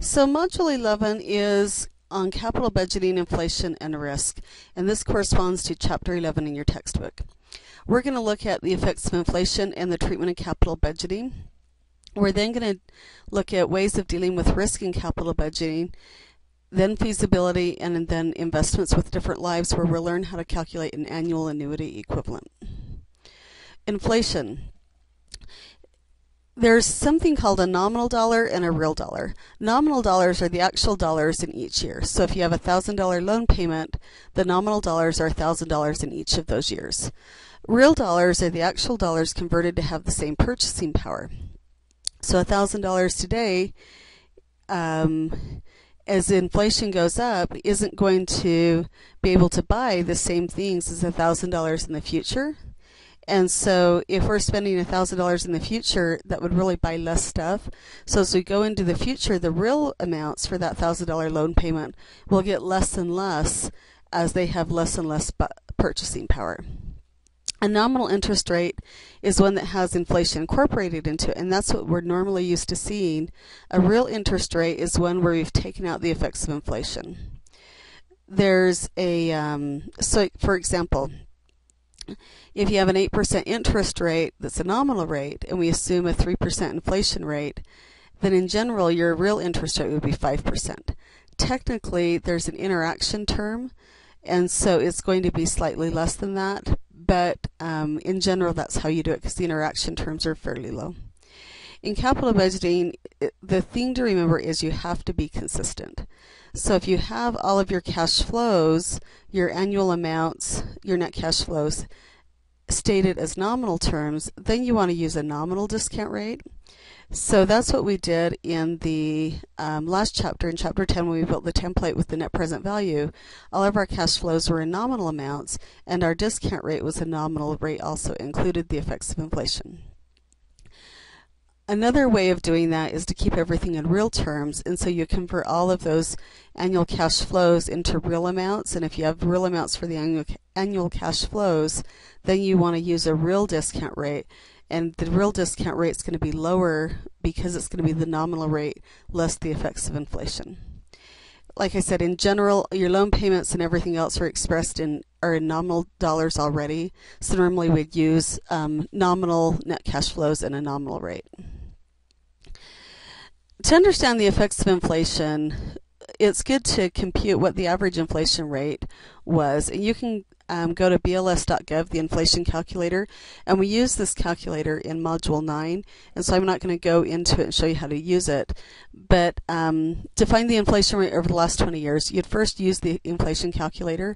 So Module 11 is on capital budgeting, inflation, and risk, and this corresponds to Chapter 11 in your textbook. We're going to look at the effects of inflation and the treatment of capital budgeting. We're then going to look at ways of dealing with risk in capital budgeting, then feasibility, and then investments with different lives, where we'll learn how to calculate an annual annuity equivalent. Inflation. There's something called a nominal dollar and a real dollar. Nominal dollars are the actual dollars in each year. So if you have a $1,000 loan payment, the nominal dollars are $1,000 in each of those years. Real dollars are the actual dollars converted to have the same purchasing power. So $1,000 today, as inflation goes up, isn't going to be able to buy the same things as $1,000 in the future. And so if we're spending $1,000 in the future, that would really buy less stuff. So as we go into the future, the real amounts for that $1,000 loan payment will get less and less as they have less and less purchasing power. A nominal interest rate is one that has inflation incorporated into it, and that's what we're normally used to seeing. A real interest rate is one where we've taken out the effects of inflation. There's a, so for example, if you have an 8% interest rate that's a nominal rate, and we assume a 3% inflation rate, then in general your real interest rate would be 5%. Technically, there's an interaction term, and so it's going to be slightly less than that, but in general that's how you do it, because the interaction terms are fairly low. In capital budgeting, the thing to remember is you have to be consistent. So if you have all of your cash flows, your annual amounts, your net cash flows stated as nominal terms, then you want to use a nominal discount rate. So that's what we did in the last chapter, in Chapter 10, when we built the template with the net present value. All of our cash flows were in nominal amounts, and our discount rate was a nominal rate, also included the effects of inflation. Another way of doing that is to keep everything in real terms, and so you convert all of those annual cash flows into real amounts, and if you have real amounts for the annual cash flows, then you want to use a real discount rate, and the real discount rate is going to be lower because it's going to be the nominal rate less the effects of inflation. Like I said, in general, your loan payments and everything else are expressed in nominal dollars already, so normally we'd use nominal net cash flows and a nominal rate. To understand the effects of inflation, it's good to compute what the average inflation rate was, and you can go to bls.gov, the inflation calculator, and we use this calculator in Module 9, and so I'm not going to go into it and show you how to use it, but to find the inflation rate over the last 20 years, you'd first use the inflation calculator,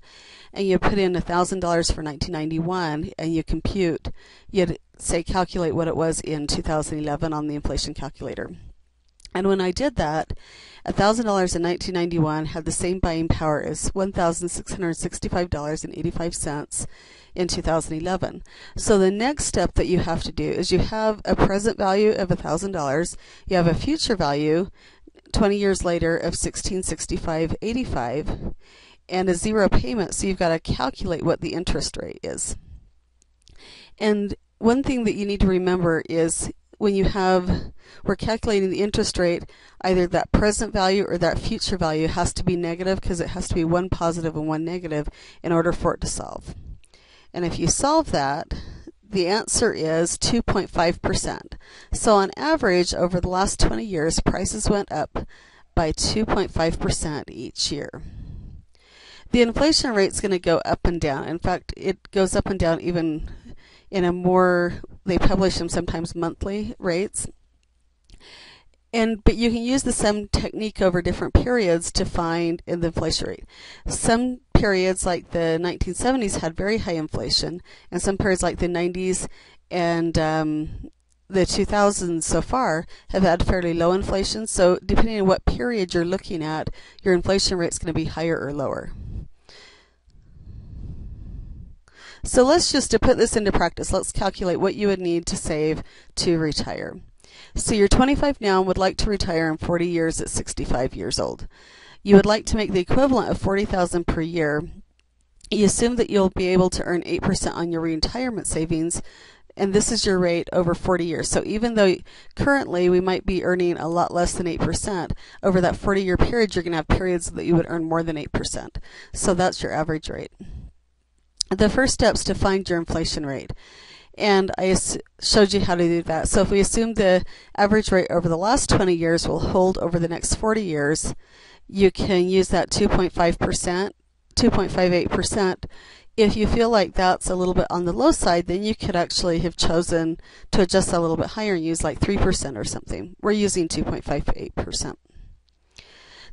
and you put in $1,000 for 1991, and you compute, you'd say calculate what it was in 2011 on the inflation calculator. And when I did that, $1,000 in 1991 had the same buying power as $1,665.85 in 2011. So the next step that you have to do is you have a present value of $1,000, you have a future value 20 years later of $1,665.85, and a zero payment, so you've got to calculate what the interest rate is. And one thing that you need to remember is when we're calculating the interest rate, either that present value or that future value has to be negative, because it has to be one positive and one negative in order for it to solve. And if you solve that, the answer is 2.5%. So on average, over the last 20 years, prices went up by 2.5% each year. The inflation rate is going to go up and down. In fact, it goes up and down even in a more, they publish them sometimes monthly rates. But you can use the same technique over different periods to find the inflation rate. Some periods like the 1970s had very high inflation, and some periods like the 90s and the 2000s so far have had fairly low inflation. So depending on what period you're looking at, your inflation rate is going to be higher or lower. So let's just, to put this into practice, let's calculate what you would need to save to retire. So you're 25 now and would like to retire in 40 years at 65 years old. You would like to make the equivalent of $40,000 per year. You assume that you'll be able to earn 8% on your retirement savings and this is your rate over 40 years. So even though currently we might be earning a lot less than 8%, over that 40-year period, you're going to have periods that you would earn more than 8%. So that's your average rate. The first step is to find your inflation rate. And I showed you how to do that. So if we assume the average rate over the last 20 years will hold over the next 40 years, you can use that 2.5%, 2.58%. If you feel like that's a little bit on the low side, then you could actually have chosen to adjust that a little bit higher and use like 3% or something. We're using 2.58%.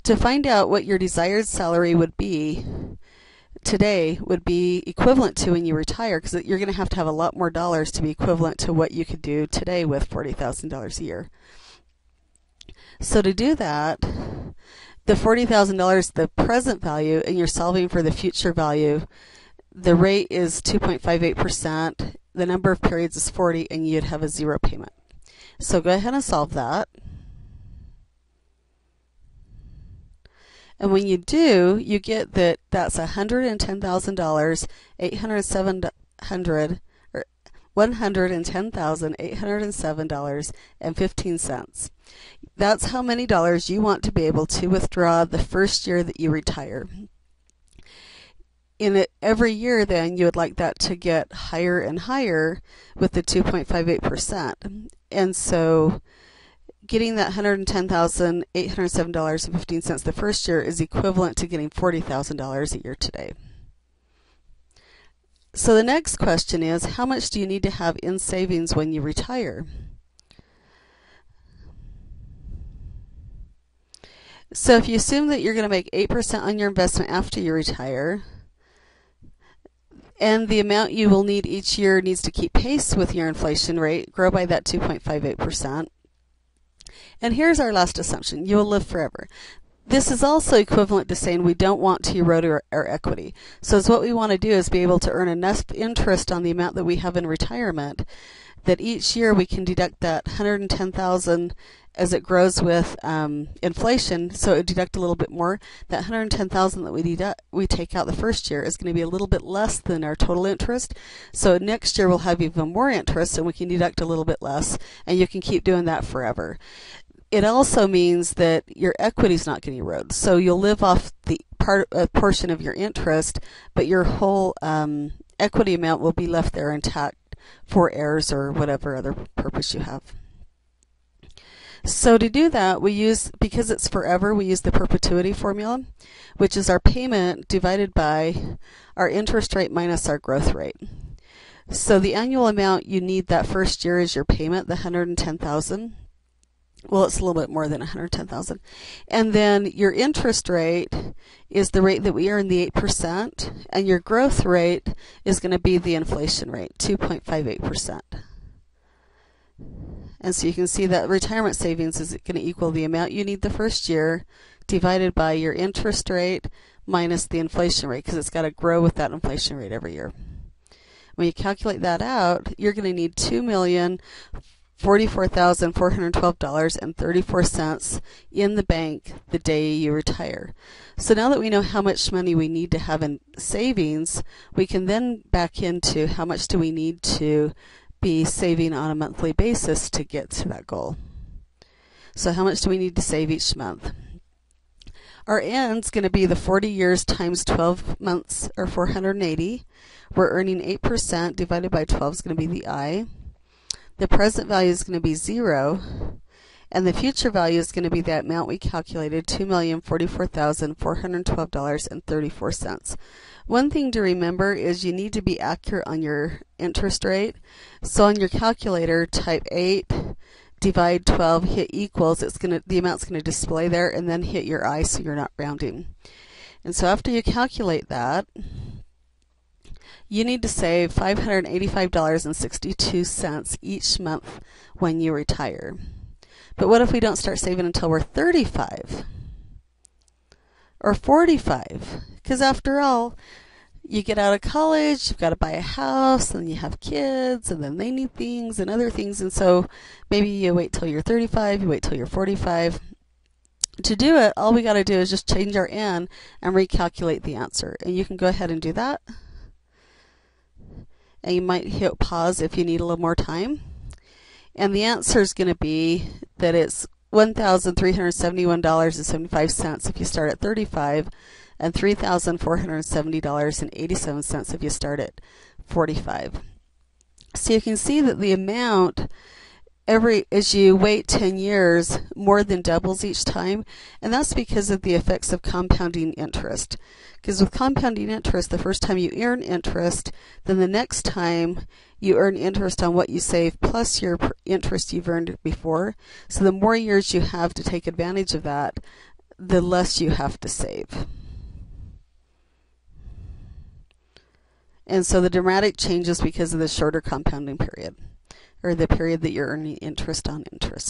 To find out what your desired salary would be today would be equivalent to when you retire, because you're going to have a lot more dollars to be equivalent to what you could do today with $40,000 a year. So to do that, the $40,000, the present value, and you're solving for the future value, the rate is 2.58%, the number of periods is 40, and you'd have a zero payment. So go ahead and solve that. And when you do, you get that that's $110,807 or $110,807.15. That's how many dollars you want to be able to withdraw the first year that you retire. In every year, then, you would like that to get higher and higher with the 2.58%. And so getting that $110,807.15 the first year is equivalent to getting $40,000 a year today. So the next question is, how much do you need to have in savings when you retire? So if you assume that you're going to make 8% on your investment after you retire, and the amount you will need each year needs to keep pace with your inflation rate, grow by that 2.58%. And here's our last assumption: you will live forever. This is also equivalent to saying we don't want to erode our equity. So what we want to do is be able to earn enough interest on the amount that we have in retirement that each year we can deduct that $110,000 as it grows with inflation. So it would deduct a little bit more. That $110,000 that we take out the first year is going to be a little bit less than our total interest. So next year we'll have even more interest, and we can deduct a little bit less, and you can keep doing that forever. It also means that your equity is not going to erode. So you'll live off the portion of your interest, but your whole equity amount will be left there intact for heirs or whatever other purpose you have. So to do that, because it's forever, we use the perpetuity formula, which is our payment divided by our interest rate minus our growth rate. So the annual amount you need that first year is your payment, the $110,000. Well, it's a little bit more than $110,000. And then your interest rate is the rate that we earn, the 8%, and your growth rate is going to be the inflation rate, 2.58%. And so you can see that retirement savings is going to equal the amount you need the first year divided by your interest rate minus the inflation rate, because it's got to grow with that inflation rate every year. When you calculate that out, you're going to need $2,044,412.34 in the bank the day you retire. So now that we know how much money we need to have in savings, we can then back into how much do we need to be saving on a monthly basis to get to that goal. So how much do we need to save each month? Our end's going to be the 40 years times 12 months, or 480. We're earning 8%, divided by 12 is going to be the I. The present value is going to be 0, and the future value is going to be that amount we calculated, $2,044,412.34. One thing to remember is you need to be accurate on your interest rate. So on your calculator, type 8, divide 12, hit equals. The amount's going to display there, and then hit your I so you're not rounding. And so after you calculate that, you need to save $585.62 each month when you retire. But what if we don't start saving until we're 35 or 45? Because after all, you get out of college, you've got to buy a house, and you have kids, and then they need things and other things. And so maybe you wait till you're 35, you wait till you're 45. To do it, all we got to do is just change our N and recalculate the answer. And you can go ahead and do that. and you might hit pause if you need a little more time. And the answer is going to be that it's $1,371.75 if you start at 35, and $3,470.87 if you start at 45. So you can see that the amount as you wait 10 years more than doubles each time, and that's because of the effects of compounding interest. Because with compounding interest, the first time you earn interest, then the next time you earn interest on what you save plus your interest you've earned before. So the more years you have to take advantage of that, the less you have to save. And so the dramatic changes because of the shorter compounding period, or the period that you're earning interest on interest.